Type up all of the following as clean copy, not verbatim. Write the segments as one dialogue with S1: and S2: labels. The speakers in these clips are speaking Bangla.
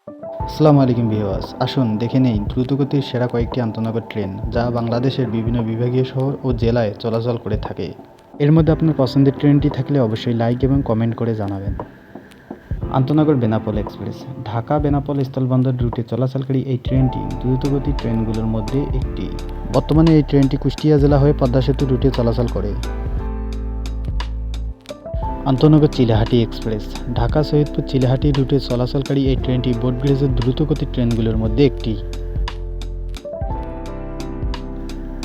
S1: আসসালামু আলাইকুম ভিউয়ার্স, আসুন দেখে নেই দ্রুতগতির সেরা কয়েকটি আন্তঃনগর ট্রেন যা বাংলাদেশের বিভিন্ন বিভাগীয় শহর ও জেলায় চলাচল করে থাকে। এর মধ্যে আপনার পছন্দের ট্রেনটি থাকলে অবশ্যই লাইক এবং কমেন্ট করে জানাবেন। আন্তঃনগর বেনাপোল এক্সপ্রেস ঢাকা বেনাপোল স্থলবন্দর রুটে চলাচলকারী এই ট্রেনটি দ্রুতগতির ট্রেনগুলোর মধ্যে একটি। বর্তমানে এই ট্রেনটি কুষ্টিয়া জেলা হয়ে পদ্মা সেতু রুটে চলাচল করে। আন্তঃনগর চিলাহাটি এক্সপ্রেস ঢাকা সৈয়দপুর চিলাহাটি রুটে চলাচলকারী এই ট্রেনটি ব্রডগেজের দ্রুতগতির ট্রেনগুলোর মধ্যে একটি।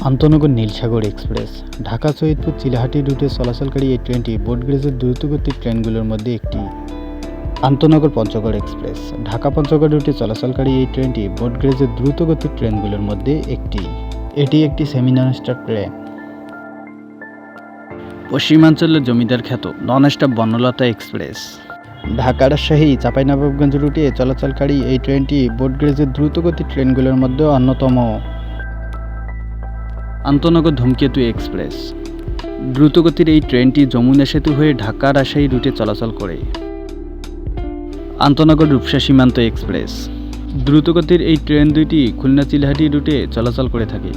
S1: আন্তঃনগর নীলসাগর এক্সপ্রেস ঢাকা সৈয়দপুর চিলাহাটি রুটে চলাচলকারী এই ট্রেনটি ব্রডগেজের দ্রুতগতির ট্রেনগুলোর মধ্যে একটি। আন্তঃনগর পঞ্চগড় এক্সপ্রেস ঢাকা পঞ্চগড় রুটে চলাচলকারী এই ট্রেনটি ব্রডগেজের দ্রুতগতির ট্রেনগুলোর মধ্যে একটি। এটি একটি সেমি নন স্টপ ট্রেন। পশ্চিমাঞ্চলের জমিদার খ্যাত non stop Banalata express Dhaka Rajshahi Chapainawabganj রুটে চলাচলকারী এই ট্রেনটি ব্রডগেজের দ্রুতগতির ট্রেনগুলোর মধ্যে অন্যতম। আন্তঃনগর ধূমকেতু এক্সপ্রেস দ্রুতগতির এই ট্রেনটি যমুনা সেতু হয়ে ঢাকা রাজশাহী রুটে চলাচল করে। আন্তঃনগর রূপসা সীমান্ত এক্সপ্রেস দ্রুতগতির এই ট্রেন দুইটি খুলনা চিলাহাটি রুটে চলাচল করে থাকে।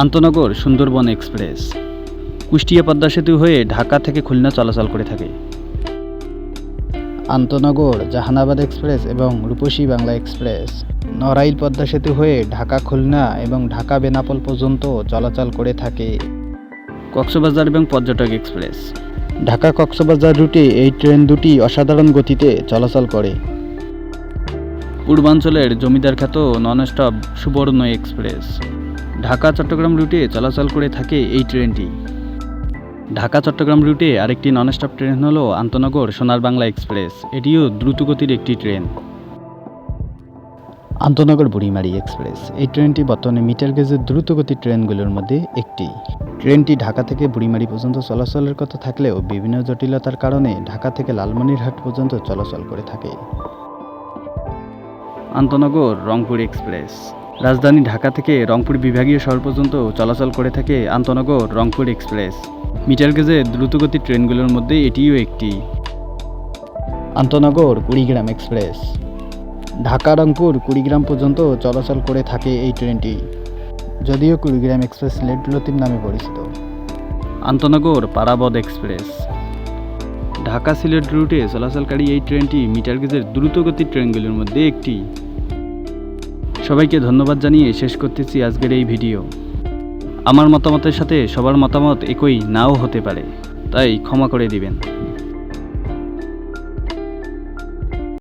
S1: আন্তঃনগর সুন্দরবন এক্সপ্রেস কুষ্টিয়া পদ্মা সেতু হয়ে ঢাকা থেকে খুলনা চলাচল করে থাকে। আন্তঃনগর জাহানাবাদ এক্সপ্রেস এবং রূপসী বাংলা এক্সপ্রেস নড়াইল পদ্মা সেতু হয়ে ঢাকা খুলনা এবং ঢাকা বেনাপোল পর্যন্ত চলাচল করে থাকে। কক্সবাজার এবং পর্যটক এক্সপ্রেস ঢাকা কক্সবাজার রুটে এই ট্রেন দুটি অসাধারণ গতিতে চলাচল করে। পূর্বাঞ্চলের জমিদার খ্যাত নন স্টপ সুবর্ণ এক্সপ্রেস ঢাকা চট্টগ্রাম রুটে চলাচল করে থাকে এই ট্রেনটি। ঢাকা চট্টগ্রাম রুটে আরেকটি নন স্টপ ট্রেন হল আন্তঃনগর সোনার বাংলা এক্সপ্রেস, এটিও দ্রুতগতির একটি ট্রেন। আন্তঃনগর বুড়িমারি এক্সপ্রেস এই ট্রেনটি বর্তমানে মিটার গেজের দ্রুতগতির ট্রেনগুলোর মধ্যে একটি। ট্রেনটি ঢাকা থেকে বুড়িমারি পর্যন্ত চলাচলের কথা থাকলেও বিভিন্ন জটিলতার কারণে ঢাকা থেকে লালমনিরহাট পর্যন্ত চলাচল করে থাকে। আন্তঃনগর রংপুর এক্সপ্রেস রাজধানী ঢাকা থেকে রংপুর বিভাগীয় শহর পর্যন্ত চলাচল করে থাকে আন্তঃনগর রংপুর এক্সপ্রেস। মিটার গেজের দ্রুতগতির ট্রেনগুলোর মধ্যে এটিও একটি। আন্তঃনগর কুড়িগ্রাম এক্সপ্রেস ঢাকা রংপুর কুড়িগ্রাম পর্যন্ত চলাচল করে থাকে এই ট্রেনটি, যদিও কুড়িগ্রাম এক্সপ্রেস লেট লতিফ নামে পরিচিত। আন্তঃনগর পারাবদ এক্সপ্রেস ঢাকা সিলেট রুটে চলাচলকারী এই ট্রেনটি মিটার গেজের দ্রুতগতির ট্রেনগুলোর মধ্যে একটি। সবাইকে ধন্যবাদ জানিয়ে শেষ করতেছি আজকের এই ভিডিও। আমার মতামতের সাথে সবার মতামত একই নাও হতে পারে, তাই ক্ষমা করে দিবেন।